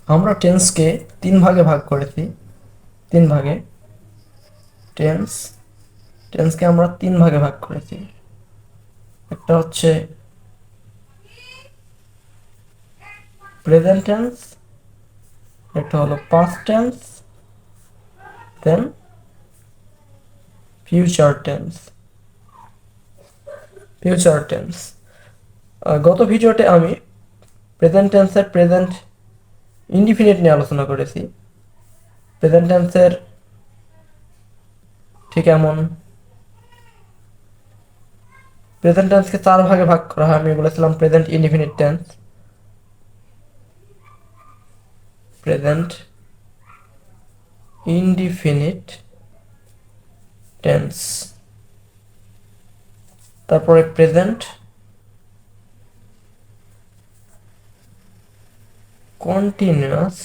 আমরা টেন্সকে তিন ভাগে ভাগ করেছি। তিন ভাগে টেন্সকে আমরা তিন ভাগে ভাগ করেছি। একটা হচ্ছে প্রেজেন্ট টেন্স, একটা হলো পাস্ট টেন্স, দেন ফিউচার টেন্স। ফিউচার টেন্স গত ভিডিওতে আমি প্রেজেন্ট টেন্সের প্রেজেন্ট ইনডিফিনিট নিয়ে আলোচনা করেছি। প্রেজেন্ট টেন্সের ঠিক এমন প্রেজেন্ট টেন্সকে চার ভাগে ভাগ করা হয়। আমি বলেছিলাম present indefinite tense, present indefinite tense, তারপরে present continuous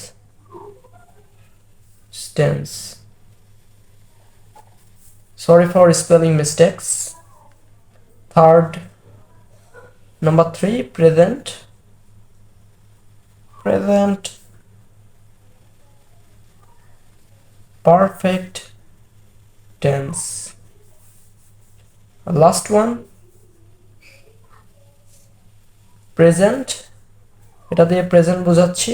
tense. Sorry for spelling mistakes. Third, number three, present perfect tense. Last one, present, এটা দিয়ে প্রেজেন্ট বোঝাচ্ছি,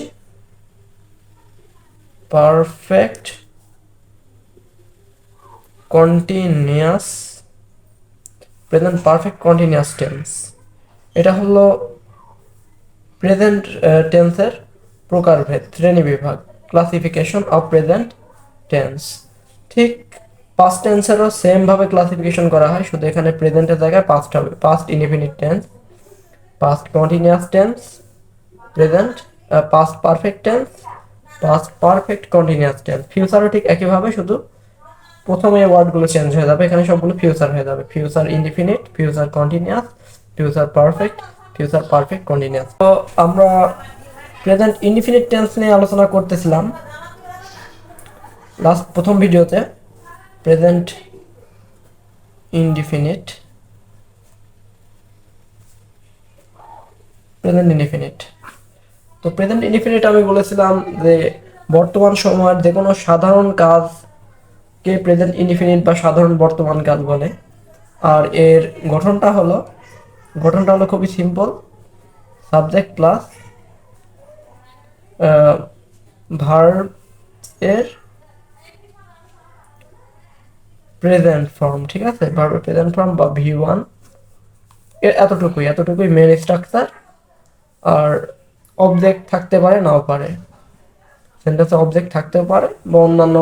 perfect continuous, present perfect continuous tense. এটা হলো প্রেজেন্ট টেন্সের প্রকারভেদ, শ্রেণীবিভাগ, ক্লাসিফিকেশন অফ প্রেজেন্ট টেন্স। ঠিক পাস্ট টেন্সেরও সেম ভাবে ক্লাসিফিকেশন করা হয়, শুধু এখানে প্রেজেন্টের জায়গায় পাস্ট হবে। Past indefinite tense, past continuous tense, present past perfect tense, past perfect continuous tense. ফিউচারও ঠিক একইভাবে, শুধু প্রথমে ওয়ার্ডগুলো চেঞ্জ হয়ে যাবে, এখানে সবগুলো ফিউচার হয়ে যাবে। Future indefinite, future continuous, future perfect, future perfect continuous. তো আমরা প্রেজেন্ট ইনডিফিনিট টেন্স নিয়ে আলোচনা করতেছিলাম প্রথম ভিডিওতে। প্রেজেন্ট ইনডিফিনিট, তো প্রেজেন্ট ইনডিফিনিট আমি বলেছিলাম যে বর্তমান সময়ের যে কোনো সাধারণ কাজকে প্রেজেন্ট ইনডিফিনিট বা সাধারণ বর্তমান কাল বলে। আর এর গঠনটা হলো খুবই সিম্পল, সাবজেক্ট প্লাস ভার্ব এর প্রেজেন্ট ফর্ম। ঠিক আছে, ভার্বের প্রেজেন্ট ফর্ম বা V1, এর এতটুকুই মেন স্ট্রাকচার। আর অবজেক্ট থাকতে পারে, নাও পারে, সেন্টেন্সে অবজেক্ট থাকতেও পারে বা অন্যান্য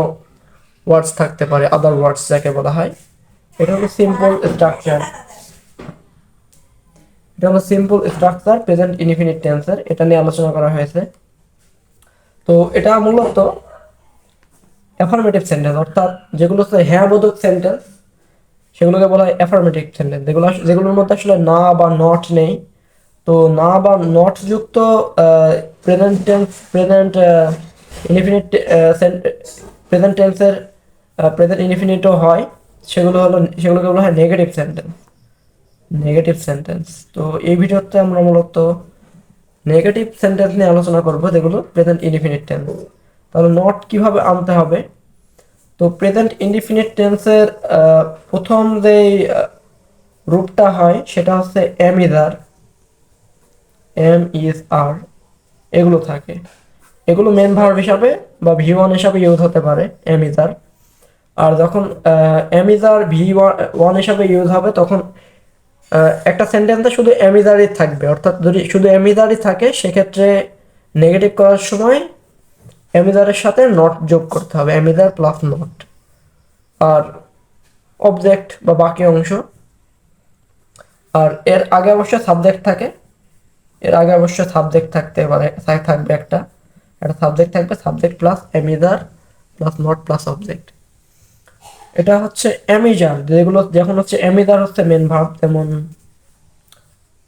ওয়ার্ডস থাকতে পারে, আদার ওয়ার্ডস যাকে বলা হয়। এটা হলো সিম্পল স্ট্রাকচার, প্রেজেন্ট ইনডিফিনিট টেন্সের। এটা নিয়ে আলোচনা করা হয়েছে। তো এটা মূলত অ্যাফার্মেটিভ সেন্টেন্স, অর্থাৎ যেগুলো হচ্ছে হ্যাঁ বোধক সেন্টেন্স সেগুলোকে বলা হয় অ্যাফার্মেটিভ সেন্টেন্স, যেগুলোর মধ্যে আসলে না বা নট নেই। তো না বা নট যুক্ত প্রেজেন্ট টেন্স, ইনডিফিনিট প্রেজেন্ট টেন্সের প্রেজেন্ট ইনডিফিনিটও হয়, সেগুলোকে বলা হয় নেগেটিভ সেন্টেন্স। তো এই ভিডিওতে আমরা মূলত নেগেটিভ সেন্টেন্স নিয়ে আলোচনা করব, যেগুলো প্রেজেন্ট ইনডিফিনিট টেন্স। তাহলে নট কিভাবে আনতে হবে? তো প্রেজেন্ট ইনডিফিনিট টেন্সের প্রথম যে রূপটা হয় সেটা হচ্ছে এম ইজ আর, এগুলো থাকে। এগুলো মেন ভার্ব হিসাবে বা V1 হিসাবে ইউজ হতে পারে, এম ইজ আর। আর যখন এম ইজ আর V1 হিসাবে ইউজ হবে, তখন একটা সেন্টেন্সে শুধু এম ইজ আরই থাকবে। অর্থাৎ যদি শুধু এম ইজ আরই থাকে, সেক্ষেত্রে নেগেটিভ করার সময় এম ইজ আরের সাথে নট যোগ করতে হবে, am is are plus not. আর অবজেক্ট বা বাকি অংশ, আর এর আগে অবশ্যই সাবজেক্ট থাকে, থাকতে পারে, থাকবে একটা সাবজেক্ট থাকবে, subject plus এমিজার plus not plus object. এটা হচ্ছে এমিজার, যেগুলো যখন হচ্ছে এমিজার হচ্ছে মেন ভার্ব। যেমন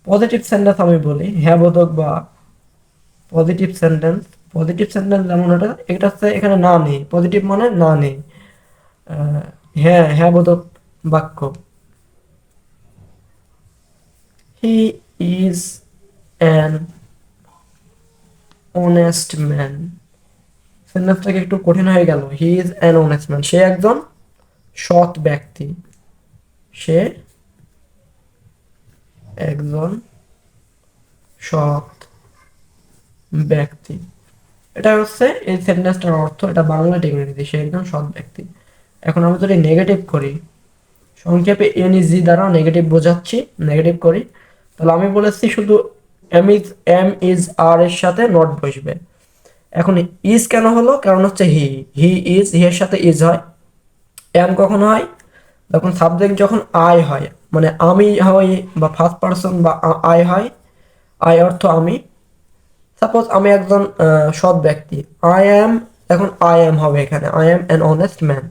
পজিটিভ সেন্টেন্স আমি বলি, হ্যাঁ বোধক বা পজিটিভ সেন্টেন্স যেমন এটা হচ্ছে এখানে না নেই, পজিটিভ মানে না নেই, হ্যাঁ হ্যাঁ বোধক বাক্য। He is an honest man, সেন্টেন্সটাকে একটু কঠিন হয়ে গেল। He is an honest man, সে একজন সৎ ব্যক্তি, সে একজন সৎ ব্যক্তি। এটা হচ্ছে এই সেন্টেন্সটার অর্থ, এটা বাংলা ইংরেজি, সে একজন সৎ ব্যক্তি। এখন আমি যদি নেগেটিভ করি, সংক্ষেপে এনইজি দ্বারা নেগেটিভ বোঝাচ্ছি, নেগেটিভ করি, তাহলে আমি বলেছি শুধু এম ইজ আর এর সাথে নট বসবে। এখন ইজ কেন হলো? কারণ হচ্ছে হি ইজ, হি এর সাথে ইজ হয়। এম কখন হয়? তখন সাবজেক্ট যখন আই হয়, মানে আমি হই বা ফার্স্ট পার্সন বা আই হয়, আই অর্থ আমি। সাপোজ আমি একজন সৎ ব্যক্তি, আই অ্যাম, এখন আই অ্যাম হবে এখানে, I am an honest man.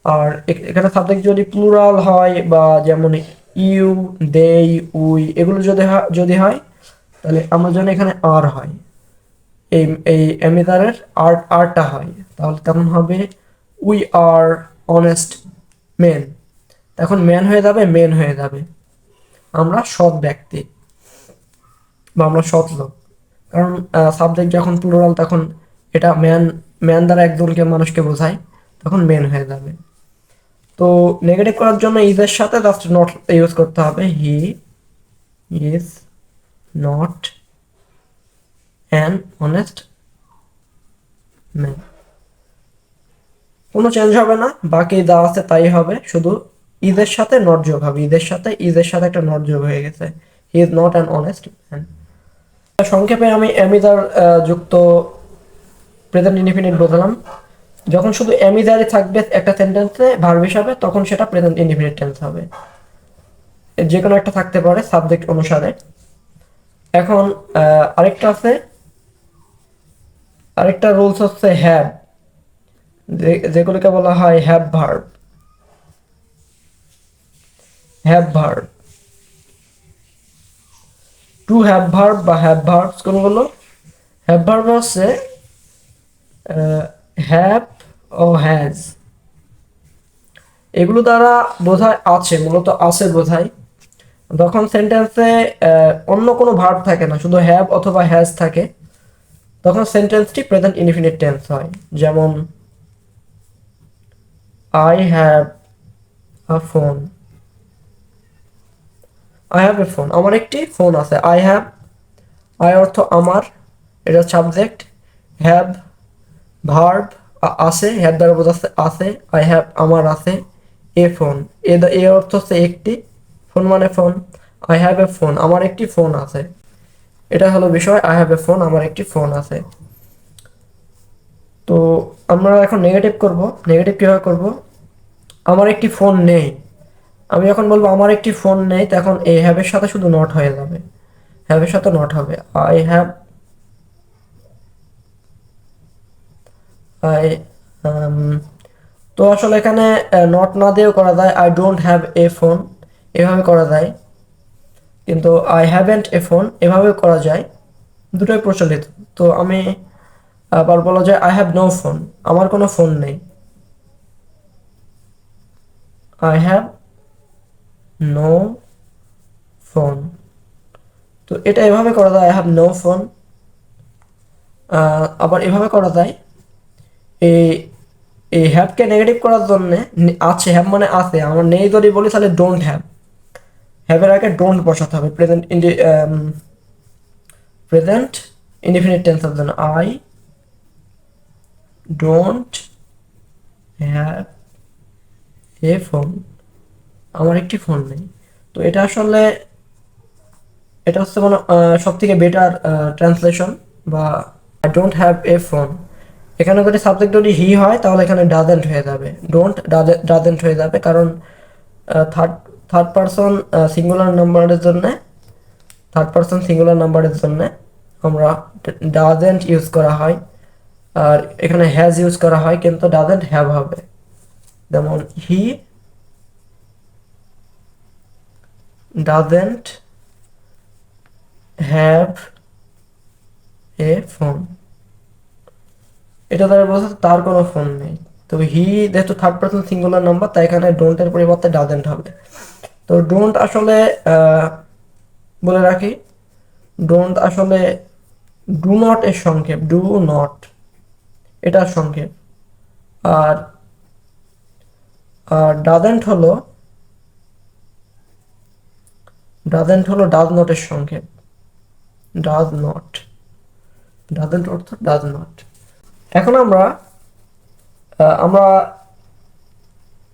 আর এখানে সাবজেক্ট যদি প্লুরাল হয় বা যেমন ইউ, দেই, উই, এগুলো যদি হয়, তাহলে আমার জন্য এখানে আর হয়, এই এই এমিটারের আরটা হয়, তাহলে তখন হবে উই আর অনেস্ট মেন। এখন ম্যান হয়ে যাবে, মেন হয়ে যাবে, আমরা সৎ ব্যক্তি বা আমরা সৎ লোক। কারণ সাবজেক্ট যখন প্লুরাল তখন এটা ম্যান দ্বারা একজনকে, মানুষকে বোঝায়, তখন মেন হয়ে যাবে। তো নেগেটিভ করার জন্য ইজের সাথে জাস্ট নট ইউজ করতে হবে, he is not an honest man. কোনো চেঞ্জ হবে না, বাকি যা আছে তাই হবে, শুধু ইজের সাথে নট যোগ হবে, ইজের সাথে একটা নট যোগ হয়ে গেছে, he is not an honest man. সংক্ষেপে আমি এমিজার যুক্ত প্রেজেন্ট ইনডিফিনিট বোঝালাম। যখন শুধু এমিজারই থাকবে একটা সেন্টেন্সে ভার্ব হিসাবে, তখন সেটা প্রেজেন্ট ইনডিফিনিট টেন্স হবে। যে কোনো একটা থাকতে পারে সাবজেক্ট অনুসারে। এখন আরেকটা আছে, আরেকটা রুলস হচ্ছে হ্যাভ, যেগুলোকে বলা হয় have verb. Have verb, to have verb বা হ্যাভ ভার্বস কোনগুলো? হ্যাভ ভার্ব হচ্ছে হ্যাভ ও হ্যাজ, এগুলো দ্বারা বোঝায় আছে, মূলত আছে বোঝায়। যখন সেন্টেন্সে অন্য কোনো ভার্ব থাকে না, শুধু হ্যাভ অথবা হ্যাজ থাকে, তখন সেন্টেন্সটি প্রেজেন্ট ইনডিফিনিট টেন্স হয়। যেমন I have a phone, I have a phone, আমার একটি ফোন আছে। আই হ্যাভ, আই অর্থ আমার, এটা সাবজেক্ট। হ্যাভ ভার্ব, আছে, হ্যাভ দ্বারা বোঝাচ্ছে আছে, আই হ্যাভ আমার আছে এ ফোন, এ অর্থ হচ্ছে একটি, ফোন মানে phone, I have a phone, আমার একটি ফোন আছে। এটা হলো বিষয়, আই হ্যাভ এ ফোন, আমার একটি ফোন আছে। তো আমরা এখন নেগেটিভ করব। নেগেটিভ কিভাবে করব? আমার একটি ফোন নেই, আমি যখন বলবো আমার একটি ফোন নেই, তখন এই হ্যাভের সাথে শুধু নট হয়ে যাবে, হ্যাভের সাথে নট হবে, আই হ্যাভ, আই তো আসলে এখানে নট না দিয়েও করা যায়, I don't have a phone, এভাবে করা যায়। কিন্তু আই হ্যাভেন্ট এ ফোন এভাবেও করা যায়, দুটোই প্রচলিত। তো আমি আবার বলা যায় আই হ্যাভ নো ফোন, আমার কোনো ফোন নেই, আই হ্যাভ নো ফোন। তো এটা এভাবে করা যায়, আই হ্যাভ নো ফোন। আবার এভাবে করা যায়, এই এই হ্যাভকে নেগেটিভ করার জন্য, আছে, হ্যাভ মানে আছে, আমার নেই যদি বলি তাহলে ডোন্ট হ্যাভ, হ্যাভের আগে ডোন্ট বসাতে হবে প্রেজেন্ট ইনডিফিনিট টেন্সের জন্য, I don't have a phone, আমার একটি ফোন নেই। তো এটা আসলে, এটা হচ্ছে মানে সব থেকে বেটার ট্রান্সলেশন, বা I don't have a phone. এখানে যদি সাবজেক্ট যদি হি হয়, তাহলে এখানে ডাজেন্ট হয়ে যাবে, ডোন্ট ডাজেন্ট হয়ে যাবে, কারণ থার্ড থার্ড পারসন সিঙ্গুলার নাম্বারের জন্য, থার্ড পারসন সিঙ্গুলার নাম্বারের জন্য আমরা ডাজেন্ট ইউজ করা হয়, আর এখানে হ্যাজ ইউজ করা হয়, কিন্তু ডাজেন্ট হ্যাভ হবে। যেমন he doesn't have a phone, এটা দ্বারা বোঝাচ্ছে তার কোনো ফোন নেই। তো হি যেহেতু থার্ড পারসন সিঙ্গুলার নাম্বার, তাই এখানে ডোন্টের পরিবর্তে ডাজেন্ট হবে। তো ডোন্ট আসলে বলে রাখি, ডোন্ট আসলে ডু নট এর সংক্ষেপ, ডু নট, এটার সংক্ষেপ। আর আর ডাজেন্ট হলো ডাজ নটের সংক্ষেপ। ডাজ নট, ডাজেন্ট অর্থ ডাজ নট। এখন আমরা আমরা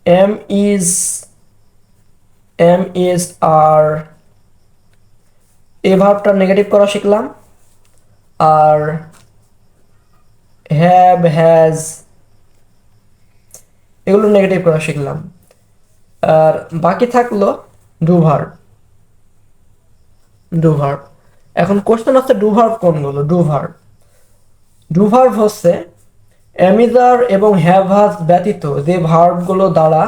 এম ইজ আর এই ভার্বটা নেগেটিভ করা শিখলাম। আর হ্যাভ, হ্যাজ এগুলো নেগেটিভ করা শিখলাম। আর বাকি থাকলো ডু ভার্ব। এখন কোশ্চেন হচ্ছে ডু ভার্ব কোনগুলো? ডু ভার্ব হচ্ছে অ্যামিজার এবং হ্যাভ হাজ ব্যতীত যে ভার্বগুলো দ্বারা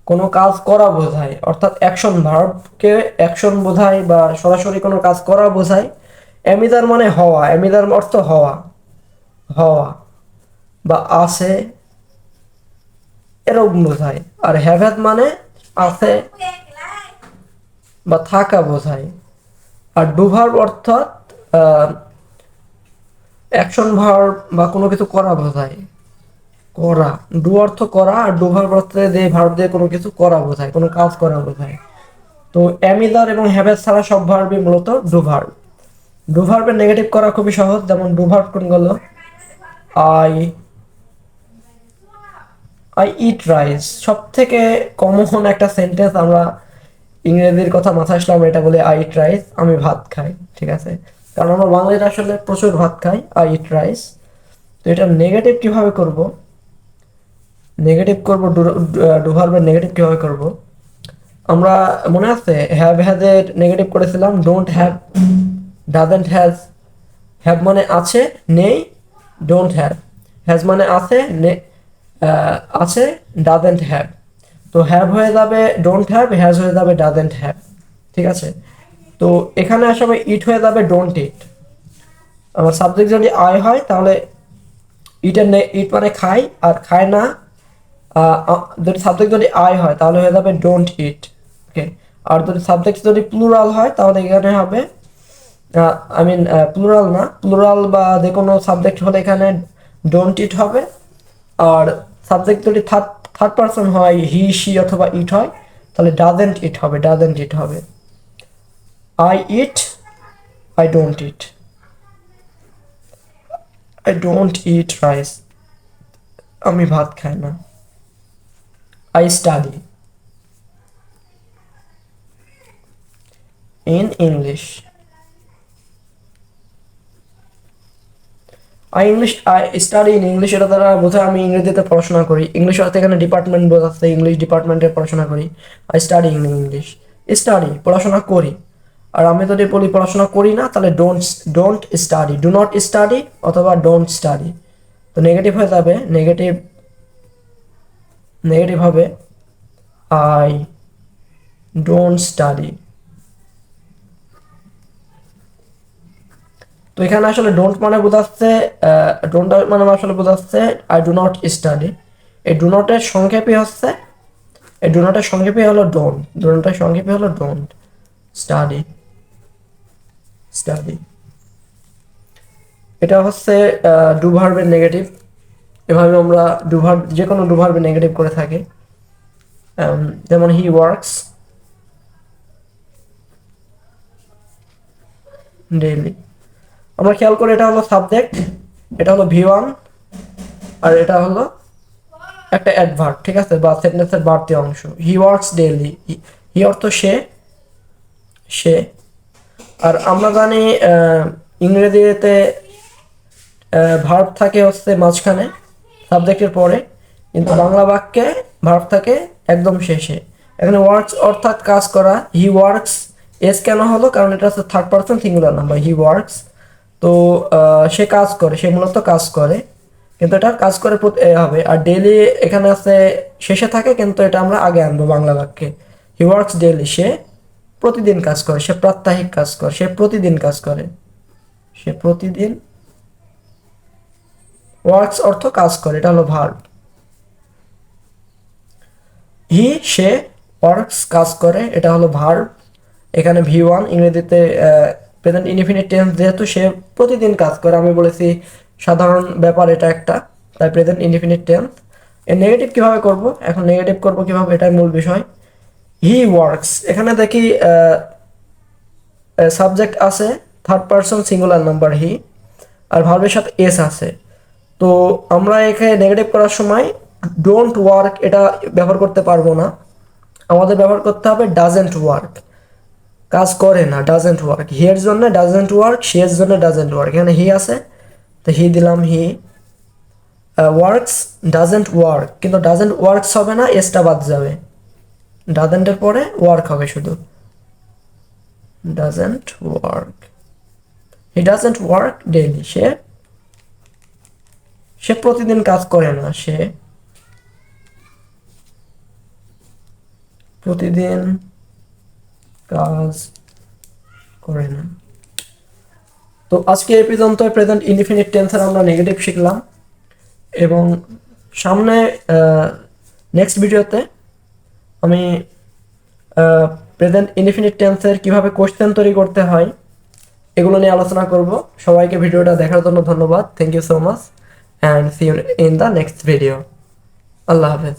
কোনো কাজ করা বোঝায়, অর্থাৎ অ্যাকশন ভার্বকে অ্যাকশন বোঝায় বা সরাসরি কোনো কাজ করা বোঝায়। অ্যামিজার মানে হওয়া, অ্যামিজার অর্থ হওয়া, হওয়া বা আছে এরকম বোঝায়। আর হ্যাভ হ্যাজ মানে আছে বা থাকা বোঝায়। আর ডু ভার্ব অর্থাৎ অ্যাকশন ভার্ব বা কোনো কিছু করা বোঝায়, করা। ডু অর্থ করা, আর ডু ভার্ব অর্থে যে ভার্ব দিয়ে কোনো কিছু করা বোঝায়, কোনো কাজ করা বোঝায়। তো অ্যামিজার এবং হ্যাভেজ ছাড়া সব ভার্বই মূলত ডু ভার্ব। ডু ভার্বের নেগেটিভ করা খুবই সহজ। যেমন ডু ভার্ব কোনগুলো? আই আই ইট রাইস, সব থেকে কমন একটা সেন্টেন্স আমরা ইংরেজির কথা মাথায় আসলাম, এটা বলে আই ইট রাইস, আমি ভাত খাই। ঠিক আছে, কারণ আমরা বাঙালিরা আসলে প্রচুর ভাত খাই, আই ইট রাইস। তো এটা নেগেটিভ কিভাবে করব? নেগেটিভ করব, ডু ভার্বের নেগেটিভ কিভাবে করব? আমরা মনে আছে হ্যাভ হ্যাজের নেগেটিভ করেছিলাম don't have, doesn't has. Have মানে আছে, নেই, ডোন্ট হ্যাভ। হ্যাজ মানে আছে, আছে, ডাজেন্ট হ্যাভ। তো হ্যাভ হয়ে যাবে ডোন্ট হ্যাভ, হ্যাজ হয়ে যাবে ডাজেন্ট হ্যাভ। ঠিক আছে, তো এখানে আসলে ইট হয়ে যাবে ডোন্ট ইট। আমার সাবজেক্ট যদি আই হয় তাহলে ইট মানে খাই, আর খায় না। যদি সাবজেক্ট যদি আই হয় তাহলে হয়ে যাবে ডোন্ট ইট। ওকে, আর যদি সাবজেক্ট যদি প্লুরাল হয় তাহলে এখানে হবে আই মিন প্লুরাল না, প্লুরাল বা যে কোনো সাবজেক্ট হলে এখানে ডোন্ট ইট হবে। আর সাবজেক্ট যদি থার্ড পারসন হয়, হি, শি অথবা ইট হয়, তাহলে ডাজেন্ট ইট হবে, ডাজেন্ট ইট হবে। I eat, I don't it. I don't eat rice, আমি ভাত খাই না। I study in English. I study in English, এটা দ্বারা বোঝায় আমি ইংরেজিতে পড়াশোনা করি। ইংলিশ অর্থে এখানে ডিপার্টমেন্ট বোঝাচ্ছে, ইংলিশ ডিপার্টমেন্টে পড়াশোনা করি। I study in English, study পড়াশোনা করি। আর আমি যদি বলি পড়াশোনা করি না, তাহলে don't study, do not study অথবা ডোন্ট স্টাডি। তো নেগেটিভ হয়ে যাবে, নেগেটিভ হবে আই ডোন্ট স্টাডি। তো এখানে আসলে ডোন্ট মানে বোঝাচ্ছে, ডোন্ট মানে আসলে বোঝাচ্ছে আই ডু নট স্টাডি। এই ডু নটের সংক্ষেপই হচ্ছে, এই ডু নটের সংক্ষেপই হলো ডোন্ট, ডু নটের সংক্ষেপই হলো ডোন্ট স্টাডি, স্টাডি। এটা হচ্ছে ডু ভার্বের নেগেটিভ। এভাবে আমরা ডু ভার্ব, যে কোনো ডু ভার্বের নেগেটিভ করে থাকি। যেমন হি ওয়ার্কস ডেইলি। আমরা খেয়াল করি এটা হলো সাবজেক্ট, এটা হলো ভি1, আর এটা হলো একটা অ্যাডভার্ব। ঠিক আছে, বা সেন্টেন্সের বাড়তি অংশ। হি ওয়ার্কস ডেইলি, হি অর্থ সে, সে। আর আমরা জানি ইংরেজিতে ভার্ব থাকে হচ্ছে মাঝখানে সাবজেক্টের পরে, কিন্তু বাংলা বাক্যে ভার্ব থাকে একদম শেষে। এখানে ওয়ার্কস অর্থাৎ কাজ করা। হি ওয়ার্কস এস কেন হলো? কারণ এটা হচ্ছে third person singular number, he works. তো সে কাজ করে, সে মূলত কাজ করে, কিন্তু এটা কাজ করে হবে। আর ডেইলি এখানে আছে শেষে থাকে, কিন্তু এটা আমরা আগে আনবো বাংলা বাক্যে। হি ওয়ার্কস ডেইলি, সে প্রতিদিন কাজ করে, সে প্রাত্যহিক কাজ করে, সে প্রতিদিন কাজ করে, সে প্রতিদিন। ওয়ার্কস অর্থ কাজ করে, এটা হলো ভার্ব। হি, সে ওয়ার্কস কাজ করে, এটা হলো ভার্ব। এখানে ভি1, ইংরেজিতে প্রেজেন্ট ইনডিফিনিট টেন্স, যেহেতু সে প্রতিদিন কাজ করে, আমি বলেছি সাধারণ ব্যাপার এটা একটা। তাই প্রেজেন্ট ইনডিফিনিট টেন্স। এর নেগেটিভ কিভাবে করব, এখন নেগেটিভ করব কিভাবে, এটাই মূল বিষয়। হি ওয়ার্কস, এখানে দেখি সাবজেক্ট আছে third person singular number he, আর ভার্বের সাথে এস আছে। তো আমরা এখানে নেগেটিভ করার সময় ডোন্ট ওয়ার্ক এটা ব্যবহার করতে পারবো না, আমাদের ব্যবহার করতে হবে ডাজেন্ট ওয়ার্ক, কাজ করে না, ডাজেন্ট ওয়ার্ক। হি এর জন্য ডাজেন্ট ওয়ার্ক, সি এর জন্য ডাজেন্ট ওয়ার্ক। এখানে হি আছে তো হি দিলাম, হি ওয়ার্কস ডাজেন্ট ওয়ার্ক, কিন্তু ডাজেন্ট ওয়ার্কস হবে না, এসটা বাদ যাবে, ডাজেন্টের পরে ওয়ার্ক হবে শুধু, doesn't work. He doesn't work daily, সে প্রতিদিন কাজ করে না, সে প্রতিদিন কাজ করে না। তো আজকে এই পর্যন্ত প্রেজেন্ট ইনডিফিনিট টেন্সের আমরা নেগেটিভ শিখলাম, এবং সামনে নেক্সট ভিডিওতে আমি প্রেজেন্ট ইনডিফিনিট টেন্সের কিভাবে কোশ্চেন তৈরি করতে হয় এগুলো নিয়ে আলোচনা করব। সবাইকে ভিডিওটা দেখার জন্য ধন্যবাদ, thank you so much, and see you in the next video. আল্লাহ হাফেজ।